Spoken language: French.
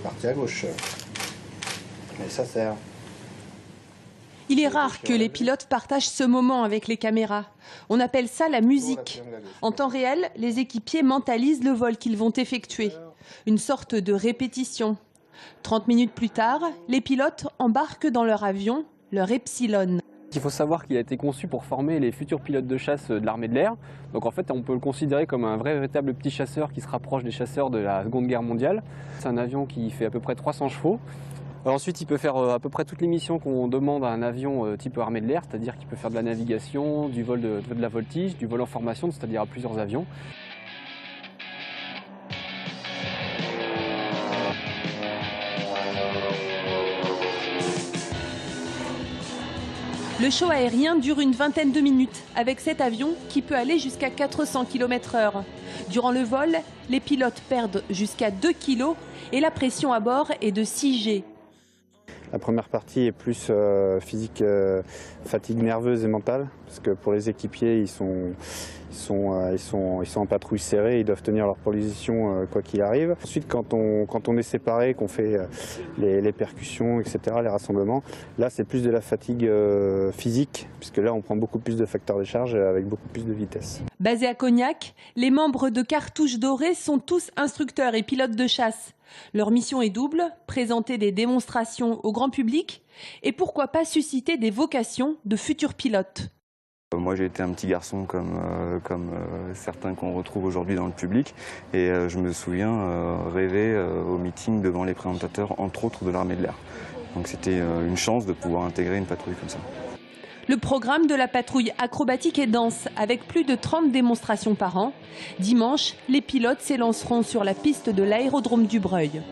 Partie à gauche. Mais ça sert. Il est rare que les pilotes partagent ce moment avec les caméras. On appelle ça la musique. En temps réel, les équipiers mentalisent le vol qu'ils vont effectuer. Une sorte de répétition. 30 minutes plus tard, les pilotes embarquent dans leur avion, leur Epsilon. Il faut savoir qu'il a été conçu pour former les futurs pilotes de chasse de l'armée de l'air. Donc en fait, on peut le considérer comme un véritable petit chasseur qui se rapproche des chasseurs de la Seconde Guerre mondiale. C'est un avion qui fait à peu près 300 chevaux. Ensuite, il peut faire à peu près toutes les missions qu'on demande à un avion type armée de l'air, c'est-à-dire qu'il peut faire de la navigation, du vol de la voltige, du vol en formation, c'est-à-dire à plusieurs avions. Le show aérien dure une vingtaine de minutes avec cet avion qui peut aller jusqu'à 400 km/h. Durant le vol, les pilotes perdent jusqu'à 2 kg et la pression à bord est de 6 G. La première partie est plus physique, fatigue nerveuse et mentale, parce que pour les équipiers, ils sont en patrouille serrée, ils doivent tenir leur position quoi qu'il arrive. Ensuite, quand on est séparé, qu'on fait les percussions, etc., les rassemblements, là c'est plus de la fatigue physique, puisque là on prend beaucoup plus de facteurs de charge avec beaucoup plus de vitesse. Basés à Cognac, les membres de Cartouche Dorée sont tous instructeurs et pilotes de chasse. Leur mission est double, présenter des démonstrations au grand public et pourquoi pas susciter des vocations de futurs pilotes. Moi j'ai été un petit garçon comme certains qu'on retrouve aujourd'hui dans le public et je me souviens rêver au meeting devant les présentateurs entre autres de l'armée de l'air. Donc c'était une chance de pouvoir intégrer une patrouille comme ça. Le programme de la patrouille acrobatique est dense, avec plus de 30 démonstrations par an. Dimanche, les pilotes s'élanceront sur la piste de l'aérodrome du Breuil.